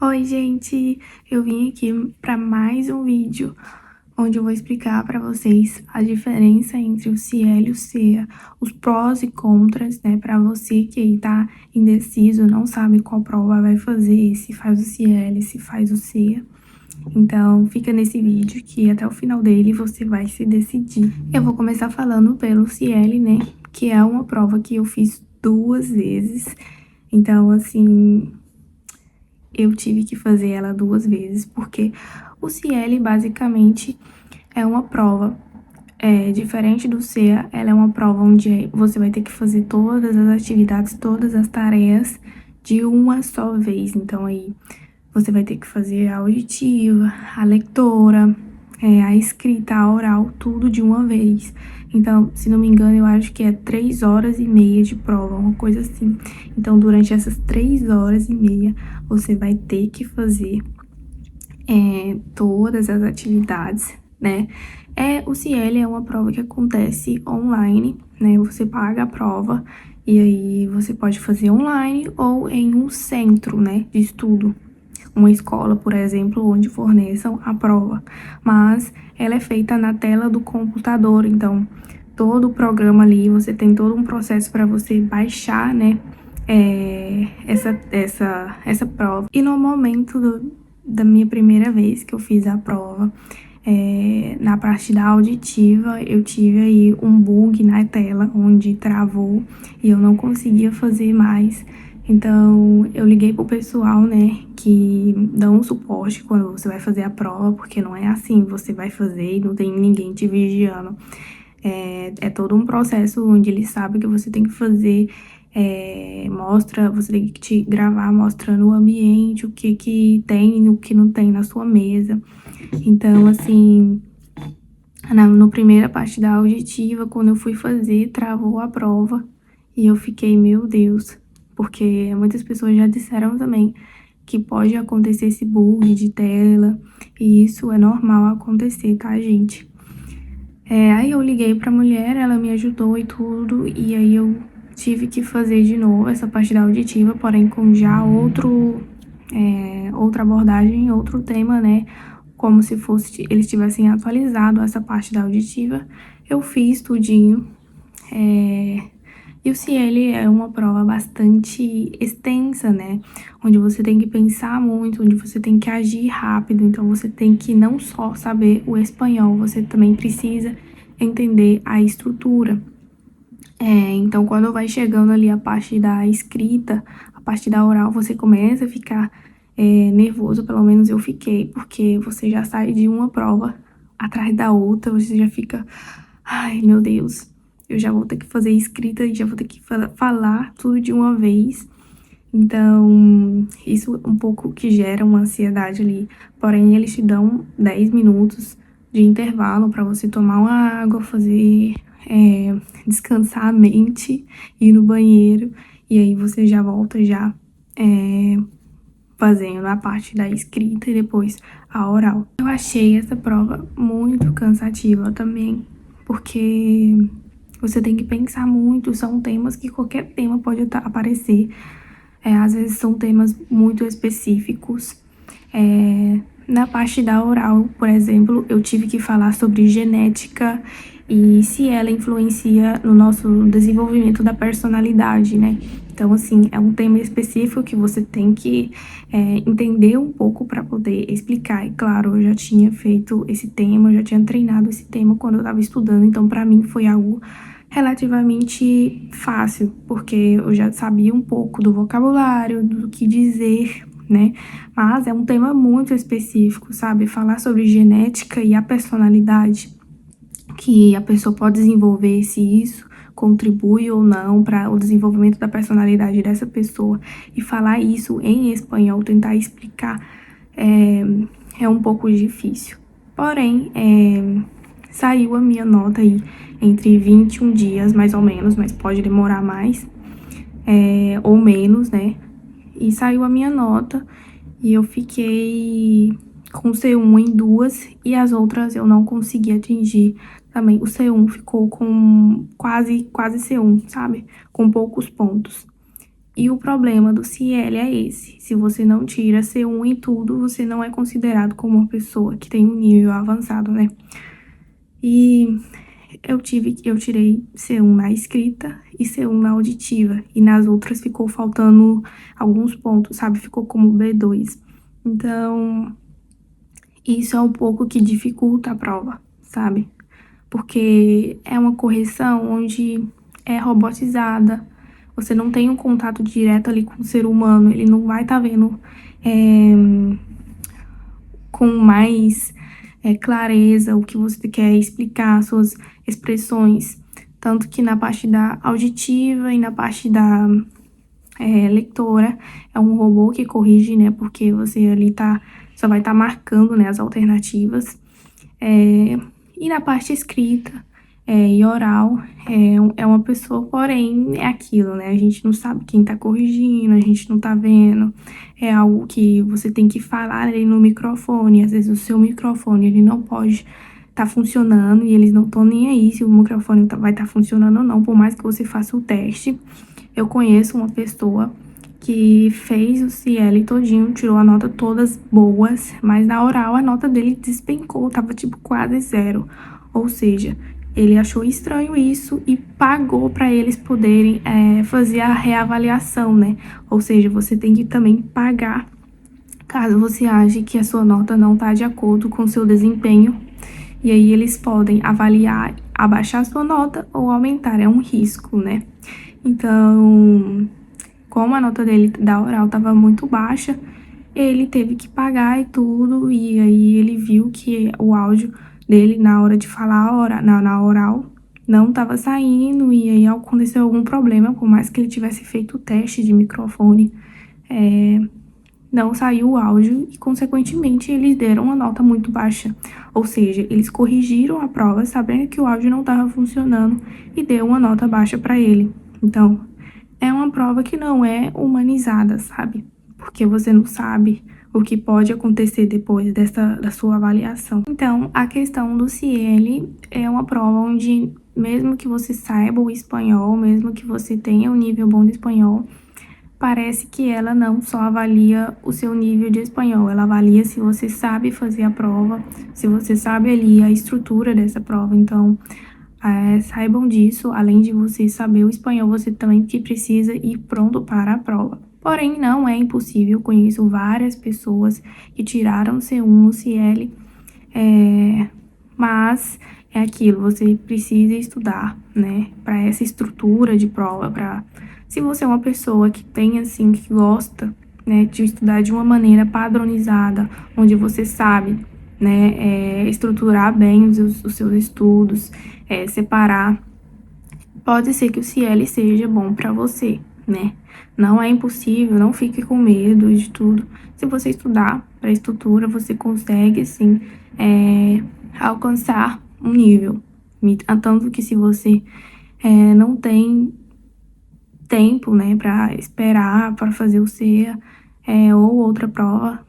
Oi, gente! Eu vim aqui para mais um vídeo onde eu vou explicar para vocês a diferença entre o Ciel e o CEA, os prós e contras, né? Para você que aí tá indeciso, não sabe qual prova vai fazer, se faz o Ciel, se faz o CEA. Então, fica nesse vídeo que até o final dele você vai se decidir. Eu vou começar falando pelo Ciel, né? Que é uma prova que eu fiz 2 vezes. Então, assim, eu tive que fazer ela 2 vezes, porque o Ciel basicamente é uma prova diferente do CEA. Ela é uma prova onde você vai ter que fazer todas as atividades, todas as tarefas de uma só vez. Então aí você vai ter que fazer a auditiva, a leitora, a escrita, a oral, tudo de uma vez. Então, se não me engano, eu acho que é 3 horas e meia de prova, uma coisa assim. Então, durante essas 3 horas e meia, você vai ter que fazer todas as atividades, né? O Ciel é uma prova que acontece online, né? Você paga a prova e aí você pode fazer online ou em um centro, né, de estudo. Uma escola, por exemplo, onde forneçam a prova, mas ela é feita na tela do computador, então todo o programa ali, você tem todo um processo para você baixar, né, essa prova. E no momento da minha primeira vez que eu fiz a prova, na parte da auditiva, eu tive aí um bug na tela, onde travou e eu não conseguia fazer mais. Então, eu liguei pro pessoal, né, que dão um suporte quando você vai fazer a prova, porque não é assim, você vai fazer e não tem ninguém te vigiando. É todo um processo onde eles sabem que você tem que fazer, você tem que te gravar mostrando o ambiente, o que tem e o que não tem na sua mesa. Então, assim, na primeira parte da auditiva, quando eu fui fazer, travou a prova e eu fiquei, meu Deus, porque muitas pessoas já disseram também que pode acontecer esse bug de tela e isso é normal acontecer, tá, gente? Aí eu liguei pra mulher, ela me ajudou e tudo, e aí eu tive que fazer de novo essa parte da auditiva, porém com já outra abordagem, outro tema, né? Como se fosse eles tivessem atualizado essa parte da auditiva. Eu fiz tudinho. E o Ciel é uma prova bastante extensa, né? Onde você tem que pensar muito, onde você tem que agir rápido. Então, você tem que não só saber o espanhol, você também precisa entender a estrutura. Então, quando vai chegando ali a parte da escrita, a parte da oral, você começa a ficar nervoso, pelo menos eu fiquei, porque você já sai de uma prova atrás da outra, você já fica, ai meu Deus, eu já vou ter que fazer escrita e já vou ter que falar tudo de uma vez. Então, isso um pouco que gera uma ansiedade ali. Porém, eles te dão 10 minutos de intervalo para você tomar uma água, fazer, descansar a mente, ir no banheiro, e aí você já volta já fazendo a parte da escrita e depois a oral. Eu achei essa prova muito cansativa também, porque você tem que pensar muito, são temas que qualquer tema pode aparecer. Às vezes são temas muito específicos. Na parte da oral, por exemplo, eu tive que falar sobre genética e se ela influencia no nosso desenvolvimento da personalidade, né? Então, assim, é um tema específico que você tem que entender um pouco para poder explicar. E, claro, eu já tinha feito esse tema, eu já tinha treinado esse tema quando eu estava estudando, então, para mim, foi algo relativamente fácil, porque eu já sabia um pouco do vocabulário, do que dizer, né? Mas é um tema muito específico, sabe? Falar sobre genética e a personalidade, que a pessoa pode desenvolver, se isso contribui ou não para o desenvolvimento da personalidade dessa pessoa, e falar isso em espanhol, tentar explicar, é um pouco difícil. Porém, saiu a minha nota aí entre 21 dias, mais ou menos, mas pode demorar mais ou menos, né? E saiu a minha nota e eu fiquei com C1 em 2 e as outras eu não consegui atingir também. O C1 ficou com quase C1, sabe? Com poucos pontos. E o problema do CIEL é esse: se você não tira C1 em tudo, você não é considerado como uma pessoa que tem um nível avançado, né? E eu tirei C1 na escrita e C1 na auditiva, e nas outras ficou faltando alguns pontos, sabe? Ficou como B2. Então, isso é um pouco que dificulta a prova, sabe? Porque é uma correção onde é robotizada, você não tem um contato direto ali com o ser humano, ele não vai estar vendo com mais clareza o que você quer explicar, suas expressões. Tanto que na parte da auditiva e na parte da leitora, é um robô que corrige, né? Porque você ali só vai estar marcando, né, as alternativas. E na parte escrita e oral, é uma pessoa, porém é aquilo, né? A gente não sabe quem tá corrigindo, a gente não tá vendo. É algo que você tem que falar ali no microfone. Às vezes o seu microfone, ele não pode tá funcionando e eles não estão nem aí se o microfone vai estar funcionando ou não, por mais que você faça o teste. Eu conheço uma pessoa que fez o CL todinho, tirou a nota todas boas, mas na oral a nota dele despencou, tava tipo quase zero. Ou seja, ele achou estranho isso e pagou para eles poderem fazer a reavaliação, né? Ou seja, você tem que também pagar caso você ache que a sua nota não está de acordo com o seu desempenho. E aí eles podem avaliar, abaixar a sua nota ou aumentar, é um risco, né? Então, como a nota dele da oral estava muito baixa, ele teve que pagar e tudo, e aí ele viu que o áudio dele na hora de falar na oral não estava saindo, e aí aconteceu algum problema, por mais que ele tivesse feito o teste de microfone, não saiu o áudio e, consequentemente, eles deram uma nota muito baixa. Ou seja, eles corrigiram a prova sabendo que o áudio não estava funcionando e deu uma nota baixa para ele. Então, é uma prova que não é humanizada, sabe? Porque você não sabe o que pode acontecer depois da sua avaliação. Então, a questão do CIEL é uma prova onde, mesmo que você saiba o espanhol, mesmo que você tenha um nível bom de espanhol, parece que ela não só avalia o seu nível de espanhol, ela avalia se você sabe fazer a prova, se você sabe ali a estrutura dessa prova. Então, saibam disso, além de você saber o espanhol, você também que precisa ir pronto para a prova. Porém, não é impossível, conheço várias pessoas que tiraram C1 no CL, mas é aquilo, você precisa estudar, né, para essa estrutura de prova, se você é uma pessoa que tem, assim, que gosta, né, de estudar de uma maneira padronizada, onde você sabe, né, estruturar bem os seus estudos, separar, pode ser que o CL seja bom para você, né? Não é impossível, não fique com medo de tudo. Se você estudar para a estrutura, você consegue, sim, alcançar um nível. Tanto que se você não tem tempo, né, para esperar para fazer o CEA ou outra prova,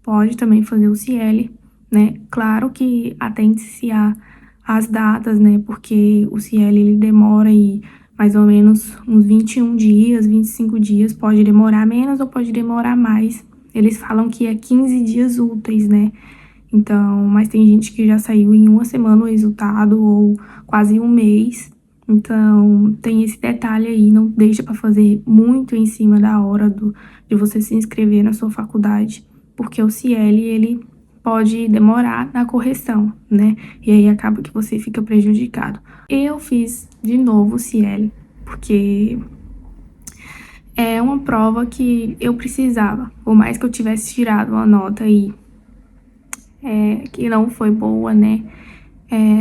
pode também fazer o CL, né? Claro que atente-se às datas, né? Porque o CL ele demora aí mais ou menos uns 21 dias, 25 dias, pode demorar menos ou pode demorar mais. Eles falam que é 15 dias úteis, né? Então, mas tem gente que já saiu em uma semana o resultado ou quase um mês. Então, tem esse detalhe aí, não deixa para fazer muito em cima da hora de você se inscrever na sua faculdade, porque o CL, ele pode demorar na correção, né? E aí acaba que você fica prejudicado. Eu fiz de novo o CL, porque é uma prova que eu precisava, por mais que eu tivesse tirado uma nota aí que não foi boa, né?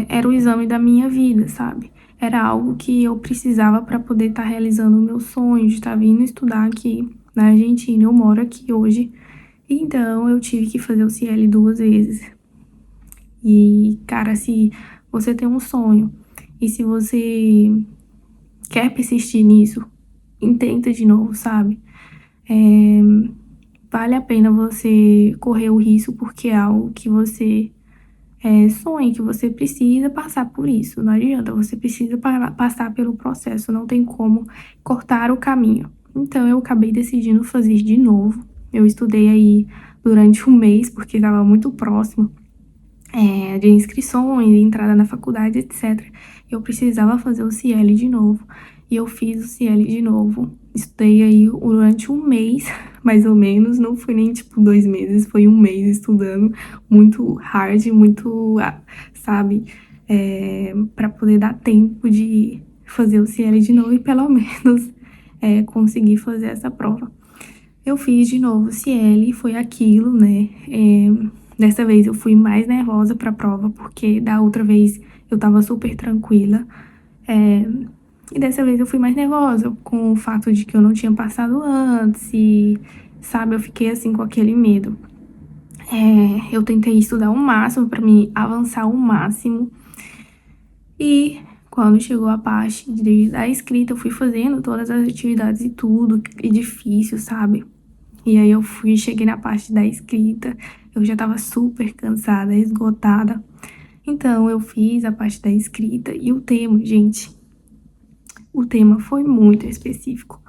Era o exame da minha vida, sabe? Era algo que eu precisava para poder estar realizando o meu sonho de estar vindo estudar aqui na Argentina. Eu moro aqui hoje, então eu tive que fazer o CL 2 vezes. E, cara, se você tem um sonho e se você quer persistir nisso, tenta de novo, sabe? Vale a pena você correr o risco porque é algo que você sonha, que você precisa passar por isso. Não adianta, você precisa passar pelo processo, não tem como cortar o caminho, Então eu acabei decidindo fazer de novo. Eu estudei aí durante um mês, porque estava muito próximo de inscrições, entrada na faculdade, etc. Eu precisava fazer o CIEL de novo. E eu fiz o CIEL de novo. Estudei aí durante um mês, mais ou menos. Não foi nem tipo 2 meses, foi um mês estudando. Muito hard, muito, sabe? Para poder dar tempo de fazer o CIEL de novo e pelo menos conseguir fazer essa prova. Eu fiz de novo o CIEL, foi aquilo, né? Dessa vez eu fui mais nervosa pra prova, porque da outra vez eu tava super tranquila. E dessa vez eu fui mais nervosa, com o fato de que eu não tinha passado antes e, sabe, eu fiquei assim com aquele medo. Eu tentei estudar o máximo pra me avançar o máximo. E quando chegou a parte da escrita, eu fui fazendo todas as atividades e tudo, e difícil, sabe? E aí eu cheguei na parte da escrita, eu já tava super cansada, esgotada. Então eu fiz a parte da escrita e o tema, gente, o tema foi muito específico.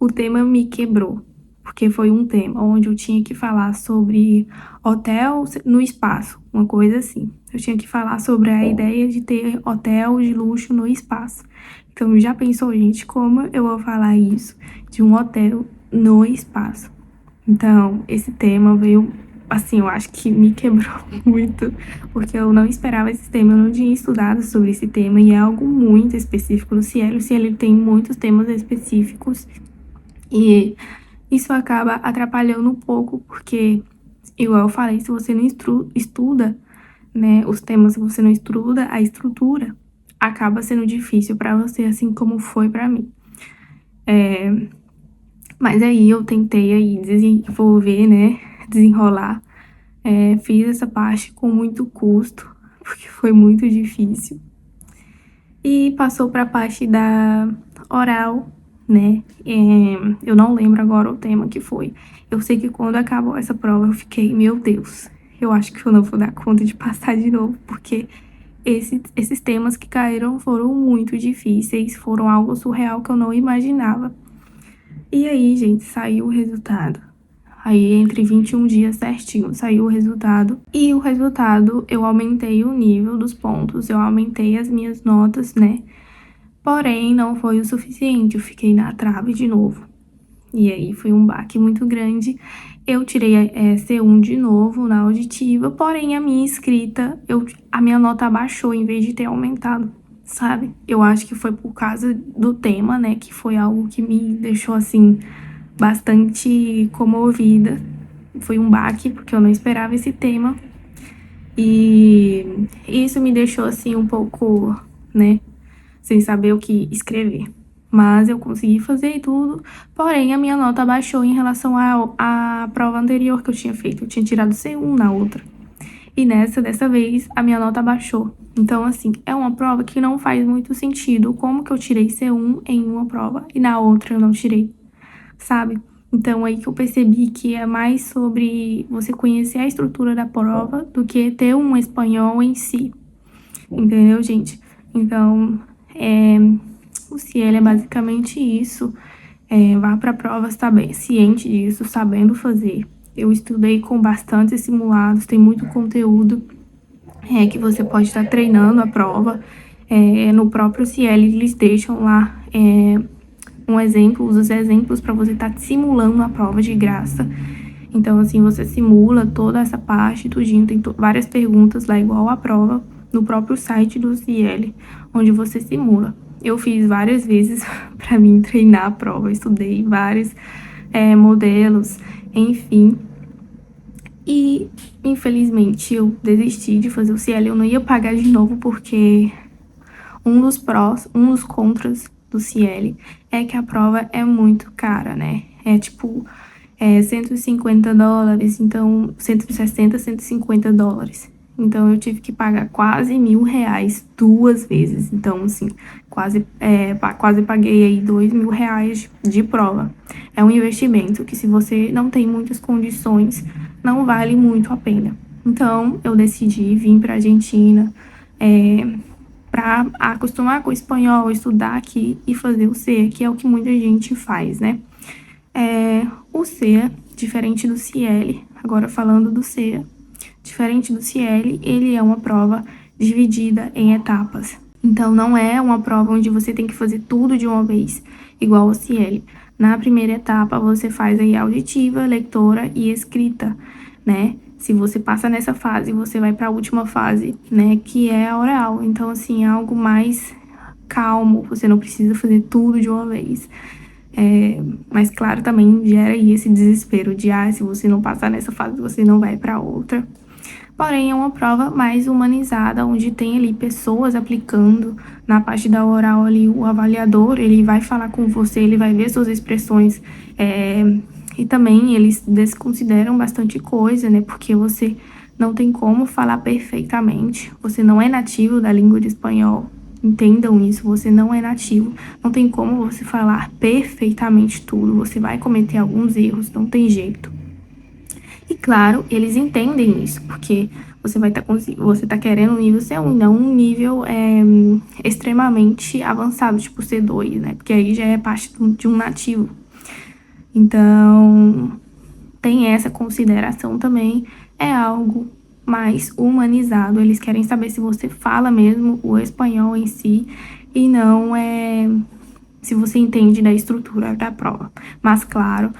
O tema me quebrou, porque foi um tema onde eu tinha que falar sobre hotel no espaço, uma coisa assim. Eu tinha que falar sobre a ideia de ter hotel de luxo no espaço. Então já pensou, gente, como eu vou falar isso de um hotel no espaço? Então, esse tema veio, assim, eu acho que me quebrou muito, porque eu não esperava esse tema, eu não tinha estudado sobre esse tema, e é algo muito específico do CIEL. O CIEL tem muitos temas específicos, e isso acaba atrapalhando um pouco, porque, igual eu falei, se você não estuda, né, os temas, se você não estuda a estrutura, acaba sendo difícil para você, assim como foi para mim. Mas aí eu tentei aí desenvolver, né, desenrolar. Fiz essa parte com muito custo, porque foi muito difícil. E passou para a parte da oral, né? Eu não lembro agora o tema que foi. Eu sei que quando acabou essa prova eu fiquei, meu Deus, eu acho que eu não vou dar conta de passar de novo, porque esses temas que caíram foram muito difíceis, foram algo surreal que eu não imaginava. E aí, gente, saiu o resultado. Aí, entre 21 dias certinho, saiu o resultado. E o resultado, eu aumentei o nível dos pontos, eu aumentei as minhas notas, né? Porém, não foi o suficiente, eu fiquei na trave de novo. E aí, foi um baque muito grande. Eu tirei C1 de novo na auditiva, porém, a minha escrita, a minha nota abaixou em vez de ter aumentado, sabe? Eu acho que foi por causa do tema, né? Que foi algo que me deixou, assim, bastante comovida. Foi um baque, porque eu não esperava esse tema. E isso me deixou, assim, um pouco, né, sem saber o que escrever. Mas eu consegui fazer tudo, porém a minha nota baixou em relação à prova anterior que eu tinha feito. Eu tinha tirado C1 na outra. E dessa vez, a minha nota baixou. Então, assim, é uma prova que não faz muito sentido. Como que eu tirei C1 em uma prova e na outra eu não tirei, sabe? Então, aí que eu percebi que é mais sobre você conhecer a estrutura da prova do que ter um espanhol em si. Entendeu, gente? Então, o CIEL é basicamente isso. Vá para a prova ciente disso, sabendo fazer. Eu estudei com bastante simulados, tem muito conteúdo que você pode estar treinando a prova. No próprio CIEL, eles deixam lá os exemplos para você estar simulando a prova de graça. Então, assim, você simula toda essa parte, tudinho. Tem várias perguntas lá, igual a prova, no próprio site do CIEL, onde você simula. Eu fiz várias vezes para mim treinar a prova, estudei vários modelos, enfim. E, infelizmente, eu desisti de fazer o CIEL. Eu não ia pagar de novo, porque um dos contras do CIEL é que a prova é muito cara, né? Tipo, $150, então, 160, $150. Então, eu tive que pagar quase R$ 1.000 2 vezes. Então, assim, quase paguei aí R$ 2.000 de prova. É um investimento que, se você não tem muitas condições, não vale muito a pena. Então, eu decidi vir para a Argentina, para acostumar com o espanhol, estudar aqui e fazer o CEA, que é o que muita gente faz, né? O CEA, diferente do CIEL, agora falando do CEA, diferente do CIEL, ele é uma prova dividida em etapas. Então, não é uma prova onde você tem que fazer tudo de uma vez, igual ao CIEL. Na primeira etapa, você faz aí auditiva, leitora e escrita, né? Se você passa nessa fase, você vai para a última fase, né? Que é a oral. Então, assim, é algo mais calmo, você não precisa fazer tudo de uma vez. Mas, claro, também gera aí esse desespero de, se você não passar nessa fase, você não vai para outra. Porém, é uma prova mais humanizada, onde tem ali pessoas aplicando. Na parte da oral ali, o avaliador, ele vai falar com você, ele vai ver suas expressões, e também eles desconsideram bastante coisa, né? Porque você não tem como falar perfeitamente, você não é nativo da língua de espanhol. Entendam isso, você não é nativo, não tem como você falar perfeitamente tudo, você vai cometer alguns erros, não tem jeito. E claro, eles entendem isso, porque você tá querendo um nível C1, não um nível extremamente avançado, tipo C2, né? Porque aí já é parte de um nativo. Então, tem essa consideração também, é algo mais humanizado. Eles querem saber se você fala mesmo o espanhol em si e não se você entende da estrutura da prova. Mas, claro,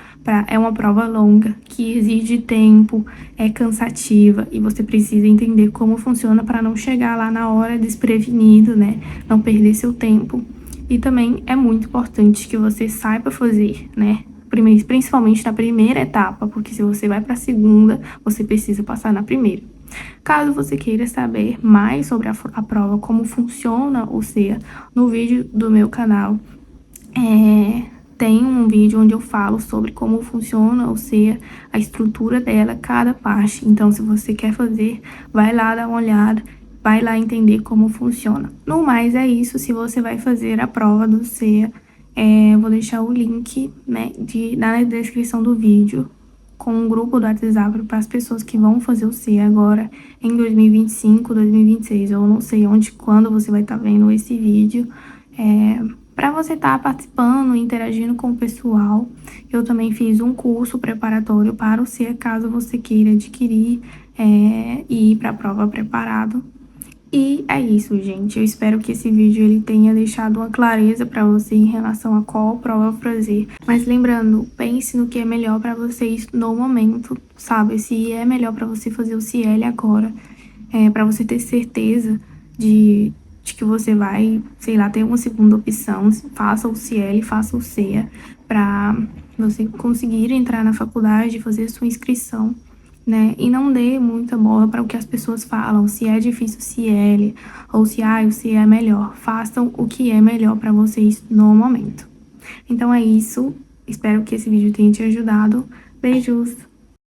é uma prova longa, que exige tempo, é cansativa e você precisa entender como funciona para não chegar lá na hora desprevenido, né? Não perder seu tempo. E também é muito importante que você saiba fazer, né? Principalmente na primeira etapa, porque se você vai para a segunda, você precisa passar na primeira. Caso você queira saber mais sobre a prova, como funciona o CEA, no vídeo do meu canal, tem um vídeo onde eu falo sobre como funciona o CEA, a estrutura dela, cada parte. Então, se você quer fazer, vai lá dar uma olhada, vai lá entender como funciona. No mais, é isso. Se você vai fazer a prova do CEA, vou deixar o link, né, na descrição do vídeo, com um grupo do WhatsApp para as pessoas que vão fazer o CEA agora em 2025, 2026. Eu não sei quando você vai estar vendo esse vídeo, para você estar participando, interagindo com o pessoal. Eu também fiz um curso preparatório para o CEA, caso você queira adquirir e ir para a prova preparado. E é isso, gente. Eu espero que esse vídeo ele tenha deixado uma clareza para você em relação a qual prova fazer. Mas lembrando, pense no que é melhor para vocês no momento, sabe? Se é melhor para você fazer o CIEL agora, para você ter certeza de que você vai, sei lá, ter uma segunda opção, faça o CIEL, faça o CEA, para você conseguir entrar na faculdade, fazer sua inscrição, né? E não dê muita bola para o que as pessoas falam, se é difícil o CIEL, ou se o CEA é melhor. Façam o que é melhor para vocês no momento. Então é isso, espero que esse vídeo tenha te ajudado. Beijos!